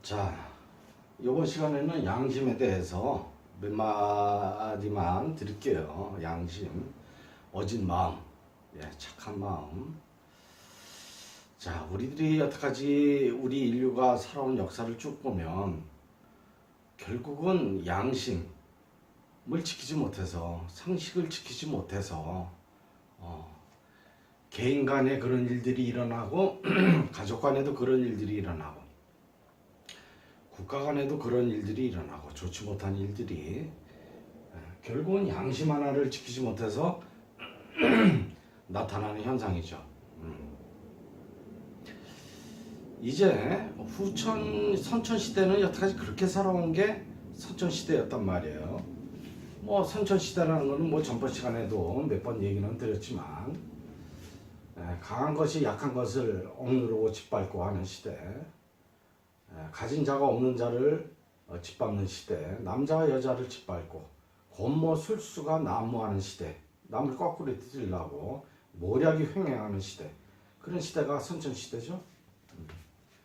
자, 이번 시간에는 양심에 대해서 몇 마디만 드릴게요. 양심, 어진 마음, 착한 마음. 자, 우리들이 여태까지 우리 인류가 살아온 역사를 쭉 보면 결국은 양심을 지키지 못해서, 상식을 지키지 못해서 개인 간에 그런 일들이 일어나고 가족 간에도 그런 일들이 일어나고 국가 간에도 그런 일들이 일어나고 좋지 못한 일들이 결국은 양심 하나를 지키지 못해서 나타나는 현상이죠. 이제 선천 시대는 여태까지 그렇게 살아온 게 선천 시대였단 말이에요. 뭐 선천 시대라는 거는 뭐 전번 시간에도 몇 번 얘기는 드렸지만 강한 것이 약한 것을 억누르고 짓밟고 하는 시대, 가진 자가 없는 자를 짓밟는 시대, 남자와 여자를 짓밟고 권모 술수가 난무하는 시대, 남을 거꾸로 뒤질라고 모략이 횡행하는 시대, 그런 시대가 선천시대죠.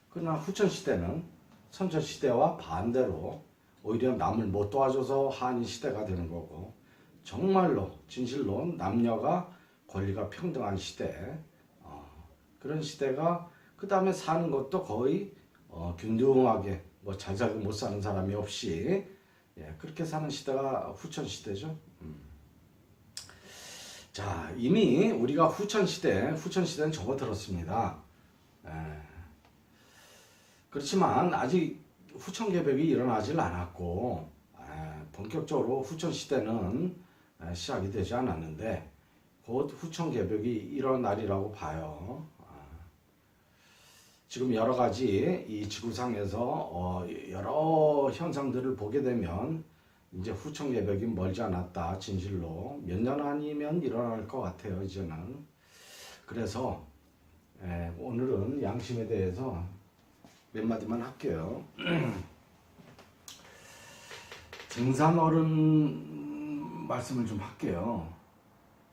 그러나 후천시대는 선천시대와 반대로 오히려 남을 못 도와줘서 한인 시대가 되는 거고, 정말로 진실로 남녀가 권리가 평등한 시대, 그런 시대가, 그 다음에 사는 것도 거의 균등하게 뭐 자작을 못 사는 사람이 없이 그렇게 사는 시대가 후천시대죠. 자, 이미 우리가 후천시대는 접어들었습니다. 그렇지만 아직 후천개벽이 일어나질 않았고 본격적으로 후천시대는 시작이 되지 않았는데 곧 후천개벽이 일어나리라고 봐요. 지금 여러 가지 이 지구상에서 여러 현상들을 보게 되면 이제 후천개벽이 멀지 않았다. 진실로 몇 년 아니면 일어날 것 같아요. 이제는. 그래서 오늘은 양심에 대해서 몇 마디만 할게요. 증산어른 말씀을 좀 할게요.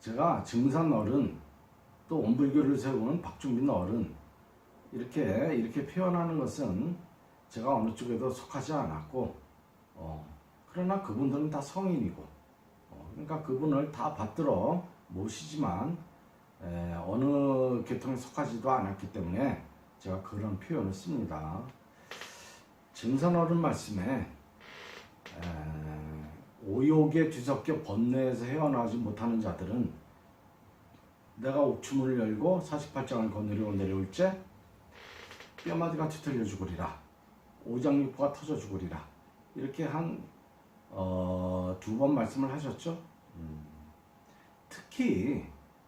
제가 증산어른, 또 온불교를 세우는 박중빈 어른, 이렇게 표현하는 것은 제가 어느 쪽에도 속하지 않았고, 그러나 그분들은 다 성인이고, 그러니까 그분을 다 받들어 모시지만 어느 계통에 속하지도 않았기 때문에 제가 그런 표현을 씁니다. 증산어른 말씀에 오욕에 뒤섞여 번뇌에서 헤어나오지 못하는 자들은 내가 옥추문을 열고 48장을 거느리고 내려올 때 뼈마디가 뒤틀려 죽으리라, 오장육부가 터져 죽으리라, 이렇게 한 두 번 말씀을 하셨죠. 특히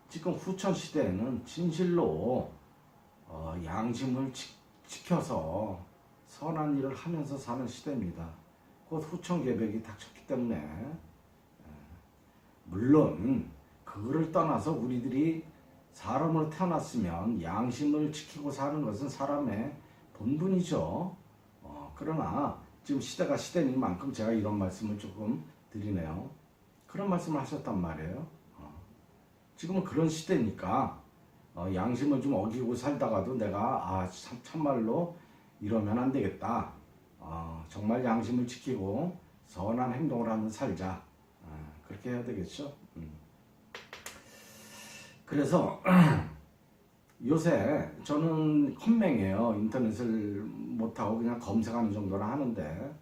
지금 후천시대에는 진실로 양심을 지켜서 선한 일을 하면서 사는 시대입니다. 곧 후천개벽이 닥쳤기 때문에 물론 그거를 떠나서 우리들이 사람으로 태어났으면 양심을 지키고 사는 것은 사람의 본분이죠. 그러나 지금 시대가 시대니만큼 제가 이런 말씀을 조금 드리네요. 그런 말씀을 하셨단 말이에요. 지금은 그런 시대니까 양심을 좀 어기고 살다가도 내가 참말로 이러면 안 되겠다. 정말 양심을 지키고 선한 행동을 하면서 살자. 그렇게 해야 되겠죠. 그래서 요새 저는 컴맹이에요. 인터넷을 못하고 그냥 검색하는 정도는 하는데,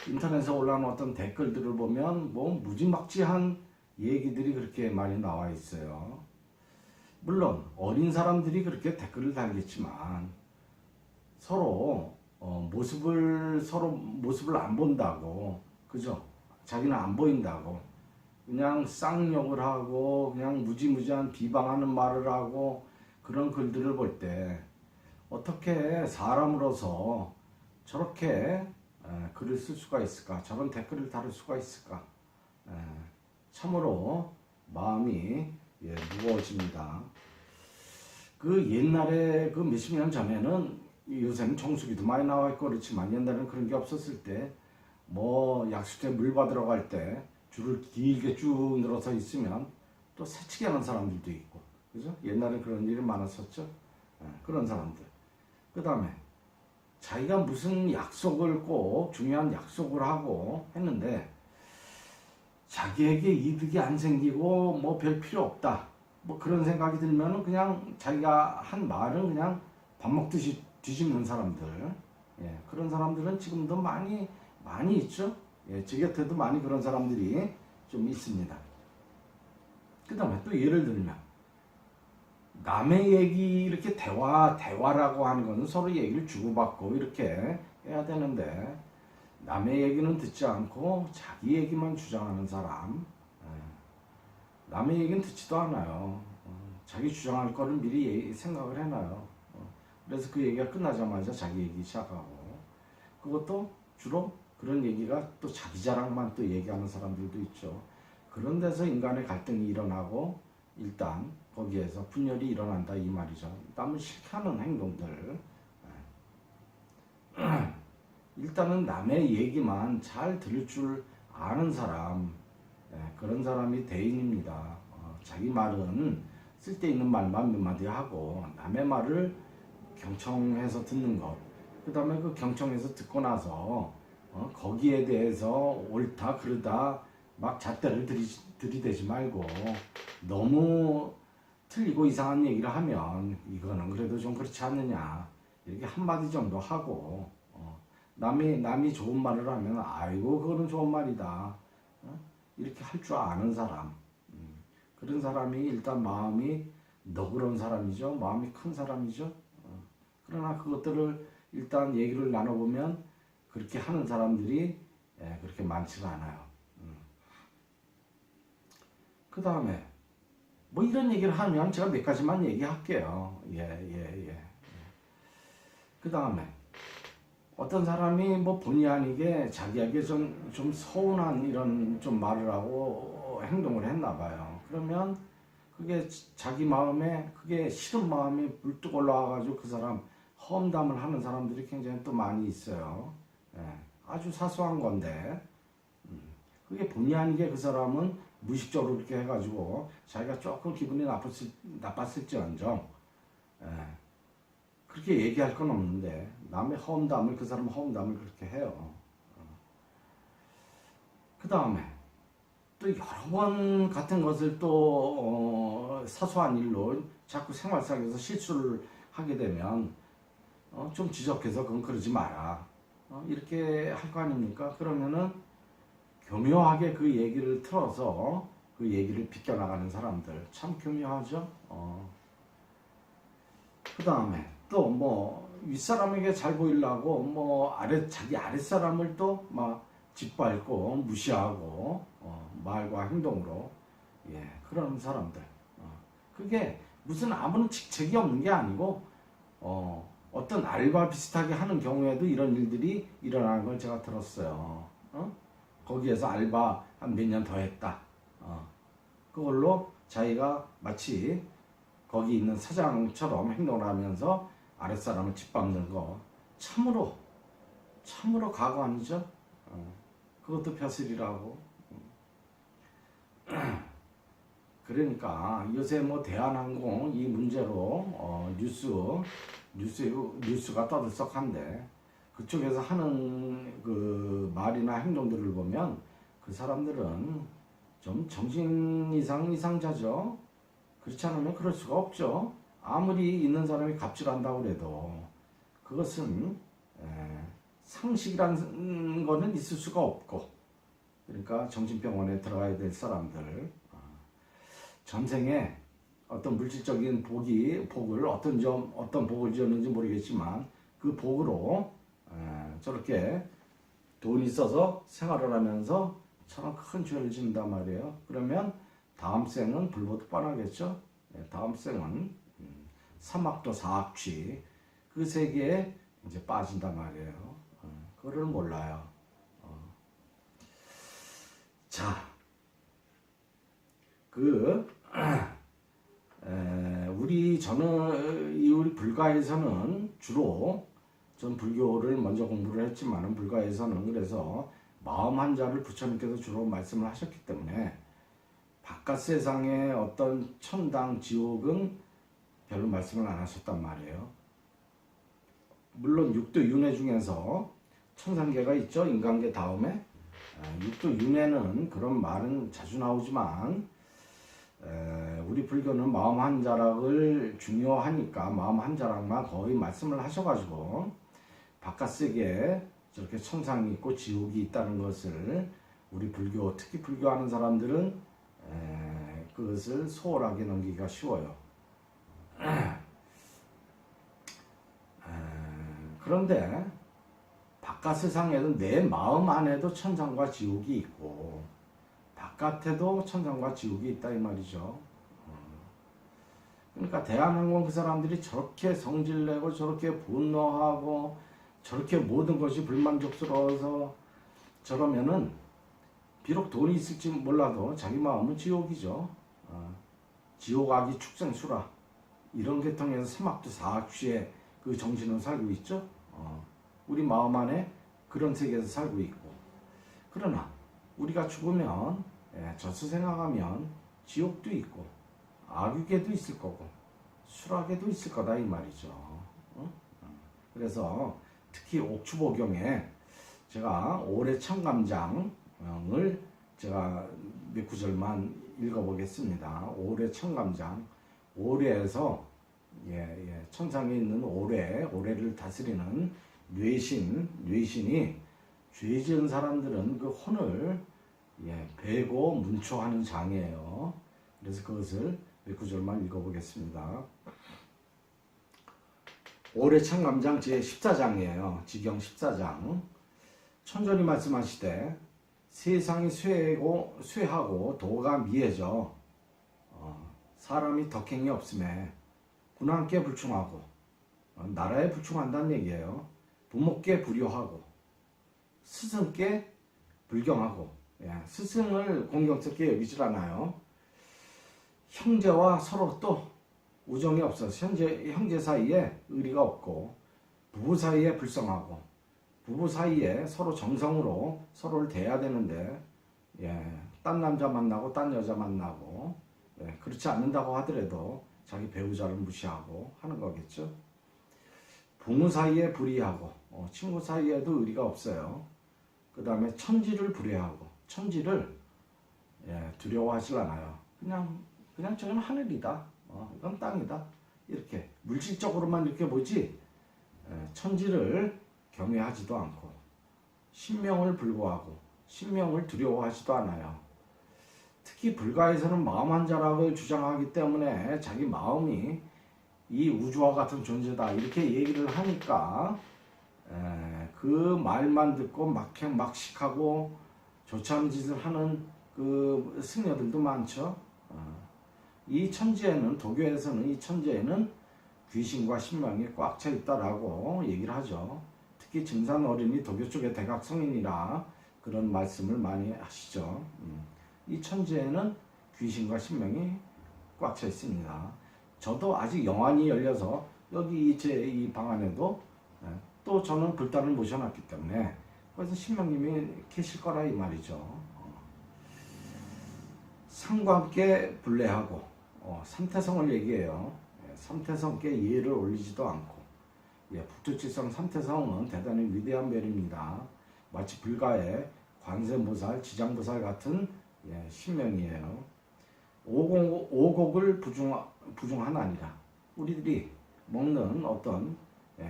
인터넷에 올라오는 어떤 댓글들을 보면 뭐 무지막지한 얘기들이 그렇게 많이 나와 있어요. 물론 어린 사람들이 그렇게 댓글을 달겠지만 서로 모습을 안 본다고, 그죠? 자기는 안 보인다고 그냥 쌍욕을 하고 그냥 무지무지한 비방하는 말을 하고 그런 글들을 볼 때 어떻게 사람으로서 저렇게 글을 쓸 수가 있을까? 저런 댓글을 달을 수가 있을까? 참으로 마음이 무거워집니다. 그 옛날에 그 몇십 년 전에는, 요새는 정수기도 많이 나와 있고 그렇지만 옛날에는 그런 게 없었을 때 뭐 약수터에 물 받으러 갈 때 줄을 길게 쭉 늘어서 있으면 또 새치기 하는 사람들도 있고, 그죠? 옛날에 그런 일이 많았었죠. 그런 사람들. 그 다음에 자기가 무슨 약속을 꼭 중요한 약속을 하고 했는데 자기에게 이득이 안 생기고 뭐 별 필요 없다. 뭐 그런 생각이 들면은 그냥 자기가 한 말은 그냥 밥 먹듯이 뒤집는 사람들. 예, 그런 사람들은 지금도 많이 있죠. 예, 제 곁에도 많이 그런 사람들이 좀 있습니다. 그 다음에 또 예를 들면 남의 얘기 이렇게 대화라고 하는 것은 서로 얘기를 주고받고 이렇게 해야 되는데 남의 얘기는 듣지 않고 자기 얘기만 주장하는 사람. 남의 얘기는 듣지도 않아요. 자기 주장할 거를 미리 생각을 해놔요. 그래서 그 얘기가 끝나자마자 자기 얘기 시작하고 그것도 주로 그런 얘기가 또 자기 자랑만 또 얘기하는 사람들도 있죠. 그런 데서 인간의 갈등이 일어나고 일단 거기에서 분열이 일어난다 이 말이죠. 남을 싫게하는 행동들. 일단은 남의 얘기만 잘 들을 줄 아는 사람, 그런 사람이 대인입니다. 자기 말은 쓸데있는 말만 몇 마디 하고 남의 말을 경청해서 듣는 것. 그 다음에 그 경청해서 듣고 나서 거기에 대해서 옳다 그르다 막 잣대를 들이대지 말고 너무 틀리고 이상한 얘기를 하면 이거는 그래도 좀 그렇지 않느냐 이렇게 한마디 정도 하고 남이 좋은 말을 하면 아이고 그거는 좋은 말이다 이렇게 할 줄 아는 사람. 그런 사람이 일단 마음이 너그러운 사람이죠. 마음이 큰 사람이죠. 그러나 그것들을 일단 얘기를 나눠보면 그렇게 하는 사람들이 그렇게 많지가 않아요. 그 다음에 뭐 이런 얘기를 하면 제가 몇 가지만 얘기할게요. 그 다음에 어떤 사람이 뭐 본의 아니게 자기에게 좀 서운한 이런 좀 말을 하고 행동을 했나 봐요. 그러면 그게 자기 마음에 그게 싫은 마음이 불뚝 올라와가지고 그 사람 험담을 하는 사람들이 굉장히 또 많이 있어요. 아주 사소한 건데 그게 본의 아니게 그 사람은 무의식적으로 그렇게 해가지고 자기가 조금 기분이 나빴을지언정 그렇게 얘기할 건 없는데 남의 험담을 그 사람 험담을 그렇게 해요. 그 다음에 또 여러 번 같은 것을 또 사소한 일로 자꾸 생활상에서 실수를 하게 되면 좀 지적해서 그건 그러지 마라 이렇게 할 거 아닙니까? 그러면은 교묘하게 그 얘기를 틀어서 그 얘기를 비껴나가는 사람들 참 교묘하죠. 그 다음에 또 뭐 윗사람에게 잘 보이려고 뭐 자기 아랫사람을 또 막 짓밟고 무시하고 말과 행동으로 그런 사람들 그게 무슨 아무런 직책이 없는 게 아니고 어떤 알바 비슷하게 하는 경우에도 이런 일들이 일어나는 걸 제가 들었어요. 거기에서 알바 한 몇 년 더 했다. 그걸로 자기가 마치 거기 있는 사장처럼 행동을 하면서 아랫사람을 짓밟는 거 참으로 과거 아니죠? 그것도 벼슬이라고. 그러니까 요새 뭐 대한항공 이 문제로 뉴스가 떠들썩한데 그쪽에서 하는 그 말이나 행동들을 보면 그 사람들은 좀 정신 이상자죠. 그렇지 않으면 그럴 수가 없죠. 아무리 있는 사람이 갑질한다고 해도 그것은 상식이라는 거는 있을 수가 없고 그러니까 정신병원에 들어가야 될 사람들 전생에 어떤 물질적인 복을 어떤 복을 지었는지 모르겠지만 그 복으로 저렇게 돈이 있어서 생활을 하면서 참 큰 죄를 짓는단 말이에요. 그러면 다음 생은 불보듯 뻔하겠죠. 다음 생은 삼악도 사악취 그 세계에 이제 빠진단 말이에요. 그거를 몰라요. 자, 우리 불가에서는 주로 전 불교를 먼저 공부를 했지만은 불가에서는 그래서 마음 한자를 부처님께서 주로 말씀을 하셨기 때문에 바깥 세상의 어떤 천당 지옥은 별로 말씀을 안 하셨단 말이에요. 물론 육도 윤회 중에서 천상계가 있죠. 인간계 다음에. 육도 윤회는 그런 말은 자주 나오지만 우리 불교는 마음 한자락을 중요하니까 마음 한자락만 거의 말씀을 하셔가지고 바깥 세계에 저렇게 천상이 있고 지옥이 있다는 것을 우리 불교, 특히 불교하는 사람들은 그것을 소홀하게 넘기기가 쉬워요. 그런데 바깥 세상에도 내 마음 안에도 천상과 지옥이 있고 바깥에도 천상과 지옥이 있다 이 말이죠. 그러니까 대한항공 그 사람들이 저렇게 성질내고 저렇게 분노하고 저렇게 모든 것이 불만족스러워서 저러면은 비록 돈이 있을지 몰라도 자기 마음은 지옥이죠. 지옥 악이 축생수라 이런 계통에서 사막도 사악취의 그 정신으로 살고 있죠. 우리 마음 안에 그런 세계에서 살고 있고 그러나 우리가 죽으면 저수 생각하면 지옥도 있고 악유계도 있을 거고 수락에도 있을 거다 이 말이죠. 그래서 특히 옥추보경에 제가 올해 청감장을 제가 몇 구절만 읽어보겠습니다. 올해 청감장, 올해에서 천상에 있는 올해를 다스리는 뇌신이 죄 지은 사람들은 그 혼을 베고 문초하는 장이에요. 그래서 그것을 몇 구절만 읽어보겠습니다. 올해 청감장 제14장이에요. 지경 14장. 천전이 말씀하시되 세상이 쇠하고 도가 미해져 사람이 덕행이 없음에 군왕께 불충하고 나라에 불충한다는 얘기예요. 부모께 불효하고 스승께 불경하고 스승을 공경스럽게 여기질 않아요. 형제와 서로 또 우정이 없어서 형제 사이에 의리가 없고 부부 사이에 불성하고 부부 사이에 서로 정성으로 서로를 대해야 되는데 딴 남자 만나고 딴 여자 만나고 그렇지 않는다고 하더라도 자기 배우자를 무시하고 하는 거겠죠. 부모 사이에 불의하고 친구 사이에도 의리가 없어요. 그 다음에 천지를 불의하고 천지를 두려워하지 않아요. 그냥 저건 하늘이다. 이건 땅이다. 이렇게 물질적으로만 이렇게 보지 천지를 경외하지도 않고 신명을 불구하고 신명을 두려워하지도 않아요. 특히 불가에서는 마음 한자락을 주장하기 때문에 자기 마음이 이 우주와 같은 존재다 이렇게 얘기를 하니까 그 말만 듣고 막식하고 좋지 않은 짓을 하는 그 승려들도 많죠. 이 천지에는 도교에서는 이 천지에는 귀신과 신명이 꽉 차 있다라고 얘기를 하죠. 특히 증산 어린이 도교 쪽의 대각 성인이라 그런 말씀을 많이 하시죠. 이 천지에는 귀신과 신명이 꽉 차 있습니다. 저도 아직 영안이 열려서 여기 제 이 방 안에도 또 저는 불단을 모셔놨기 때문에 거기서 신명님이 계실 거라 이 말이죠. 상관께 불례하고 삼태성을 얘기해요. 삼태성께 예를 올리지도 않고 북두칠성 삼태성은 대단히 위대한 멸입니다. 마치 불가의 관세음보살, 지장보살 같은 신명이에요. 오곡을 부중하나니라. 우리들이 먹는 어떤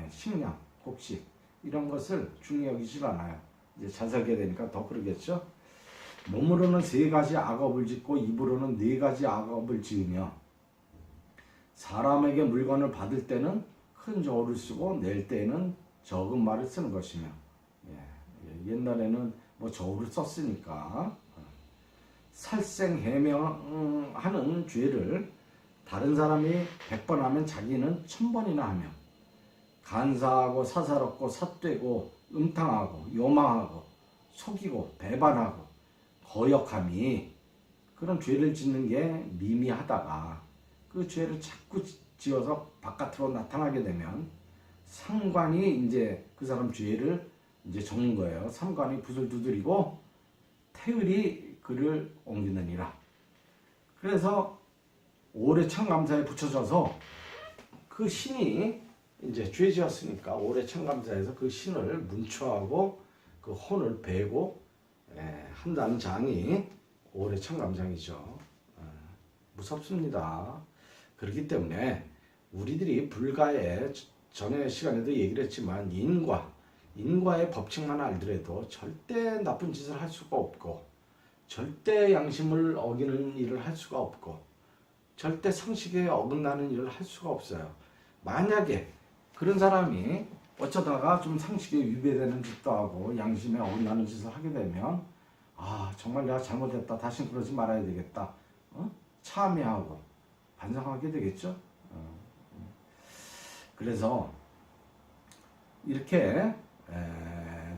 식량, 곡식 이런 것을 중히 여기질 않아요. 이제 자세하게 되니까 더 그러겠죠. 몸으로는 3가지 악업을 짓고 입으로는 4가지 악업을 지으며 사람에게 물건을 받을 때는 큰 저울을 쓰고 낼 때에는 적은 말을 쓰는 것이며 옛날에는 뭐 저울을 썼으니까 살생해명하는 죄를 다른 사람이 100번 하면 자기는 1000번이나 하며 간사하고 사사롭고 삿되고 음탕하고 요망하고 속이고 배반하고 거역함이 그런 죄를 짓는 게 미미하다가 그 죄를 자꾸 지어서 바깥으로 나타나게 되면 상관이 이제 그 사람 죄를 이제 적는 거예요. 상관이 붓을 두드리고 태율이 그를 옮기느니라. 그래서 오래 참감사에 붙여져서 그 신이 이제 죄지었으니까 오래 천감사해서 그 신을 문초하고 그 혼을 베고 한다는 장이 오래 천감장이죠. 무섭습니다. 그렇기 때문에 우리들이 불가에 전에 시간에도 얘기를 했지만 인과의 법칙만 알더라도 절대 나쁜 짓을 할 수가 없고 절대 양심을 어기는 일을 할 수가 없고 절대 상식에 어긋나는 일을 할 수가 없어요. 만약에 그런 사람이 어쩌다가 좀 상식에 위배되는 짓도 하고 양심에 어긋나는 짓을 하게 되면 정말 내가 잘못했다. 다신 그러지 말아야 되겠다. 참회하고 반성하게 되겠죠. 그래서 이렇게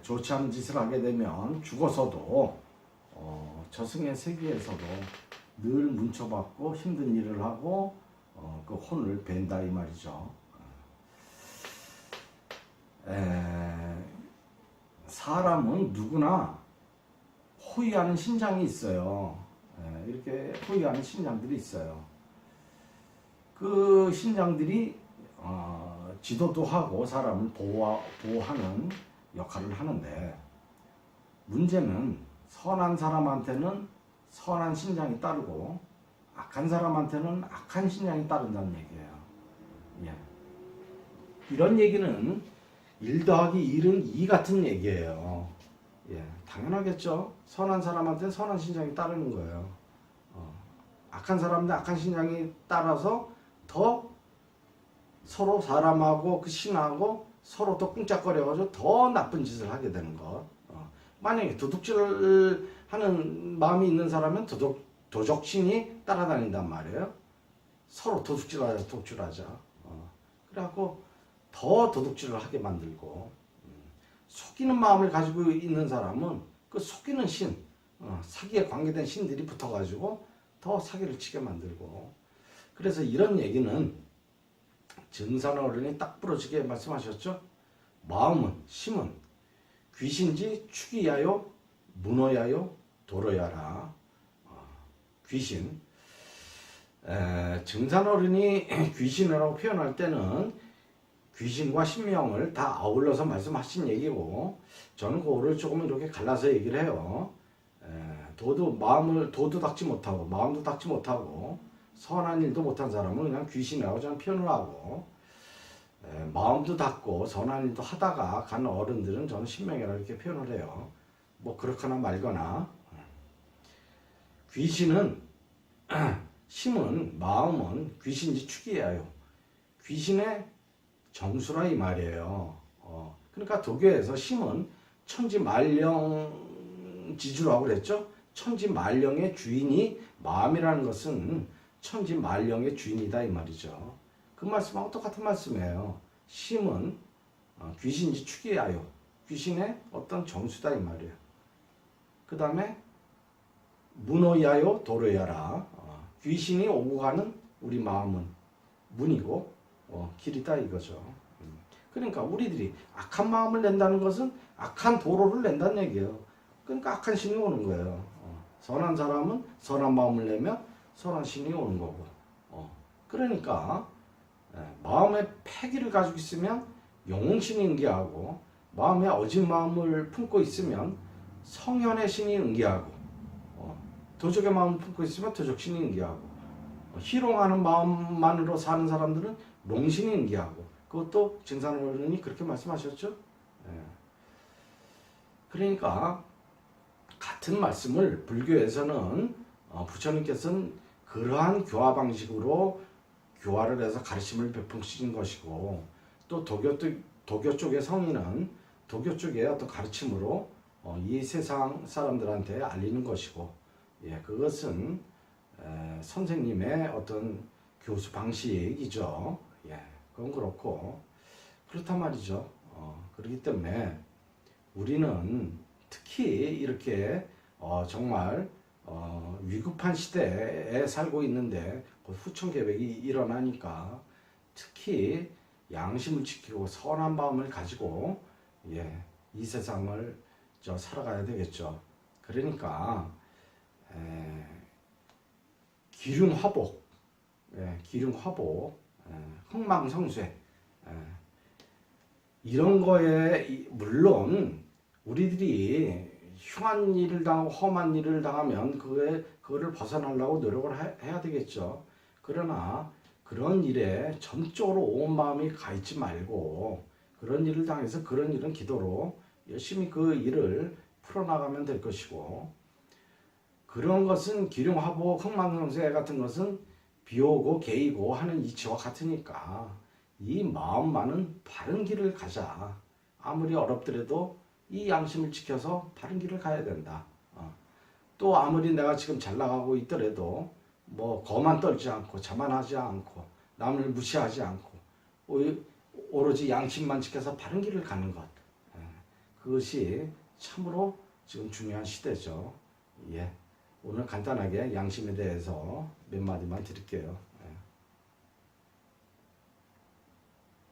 좋지 않은 짓을 하게 되면 죽어서도 저승의 세계에서도 늘 문초받고 힘든 일을 하고 그 혼을 벤다 이 말이죠. 사람은 누구나 호위하는 신장이 있어요. 이렇게 호위하는 신장들이 있어요. 그 신장들이 지도도 하고 사람을 보호하는 역할을 하는데 문제는 선한 사람한테는 선한 신장이 따르고 악한 사람한테는 악한 신장이 따른다는 얘기예요. 예. 이런 얘기는 1 더하기 1은 2 같은 얘기예요. 예, 당연하겠죠. 선한 사람한테는 선한 신장이 따르는 거예요. 악한 사람한테 악한 신장이 따라서 더 서로 사람하고 그 신하고 서로 더 꿍짝거려가지고 더 나쁜 짓을 하게 되는 것. 만약에 도둑질을 하는 마음이 있는 사람은 도적신이 따라다닌단 말이에요. 서로 도둑질하자. 그래갖고 더 도둑질을 하게 만들고 속이는 마음을 가지고 있는 사람은 그 속이는 신, 사기에 관계된 신들이 붙어가지고 더 사기를 치게 만들고 그래서 이런 얘기는 증산어른이 딱 부러지게 말씀하셨죠. 마음은 심은 귀신지 축이야요 문어야요 도로야라. 귀신. 증산어른이 귀신이라고 표현할 때는 귀신과 신명을 다 아울러서 말씀하신 얘기고 저는 그거를 조금 이렇게 갈라서 얘기를 해요. 도도 닦지 못하고 마음도 닦지 못하고 선한 일도 못한 사람은 그냥 귀신이라고 저는 표현을 하고 마음도 닦고 선한 일도 하다가 간 어른들은 저는 신명이라고 이렇게 표현을 해요. 뭐 그렇거나 말거나 귀신은 심은 마음은 귀신지 축이에요. 귀신의 정수라 이 말이에요. 그러니까 도교에서 심은 천지만령지주라고 그랬죠. 천지만령의 주인이 마음이라는 것은 천지만령의 주인이다 이 말이죠. 그 말씀하고 똑같은 말씀이에요. 심은 귀신지 축이야요. 귀신의 어떤 정수다 이 말이에요. 그 다음에 문어야요 도로야라. 귀신이 오고 가는 우리 마음은 문이고 길이다 이거죠. 그러니까 우리들이 악한 마음을 낸다는 것은 악한 도로를 낸다는 얘기예요. 그러니까 악한 신이 오는 거예요. 선한 사람은 선한 마음을 내면 선한 신이 오는 거고. 그러니까 마음의 패기를 가지고 있으면 영웅신이 응기하고 마음에 어진 마음을 품고 있으면 성현의 신이 응기하고 도적의 마음을 품고 있으면 도적신이 응기하고 희롱하는 마음만으로 사는 사람들은 롱신이 응기하고 그것도 증산어른이 그렇게 말씀하셨죠. 그러니까 같은 말씀을 불교에서는 부처님께서는 그러한 교화 방식으로 교화를 해서 가르침을 베푸신 것이고 또 도교 쪽의 성인은 도교 쪽의 어떤 가르침으로 이 세상 사람들한테 알리는 것이고 그것은 선생님의 어떤 교수 방식이죠. 그건 그렇고 그렇단 말이죠. 그렇기 때문에 우리는 특히 이렇게 정말 위급한 시대에 살고 있는데 후천계백이 일어나니까 특히 양심을 지키고 선한 마음을 가지고 이 세상을 살아가야 되겠죠. 그러니까 기륭화복, 흥망성쇠, 이런 거에 물론 우리들이 흉한 일을 당하고 험한 일을 당하면 그거를 벗어나려고 노력을 해야 되겠죠. 그러나 그런 일에 전적으로 온 마음이 가 있지 말고 그런 일을 당해서 그런 일은 기도로 열심히 그 일을 풀어나가면 될 것이고, 그런 것은 기륭화복 흥망성쇠 같은 것은 비오고 개이고 하는 이치와 같으니까 이 마음만은 바른 길을 가자. 아무리 어렵더라도 이 양심을 지켜서 바른 길을 가야 된다. 또 아무리 내가 지금 잘 나가고 있더라도 뭐 거만 떨지 않고 자만하지 않고 남을 무시하지 않고 오로지 양심만 지켜서 바른 길을 가는 것. 그것이 참으로 지금 중요한 시대죠. 예. 오늘 간단하게 양심에 대해서 몇 마디만 드릴게요.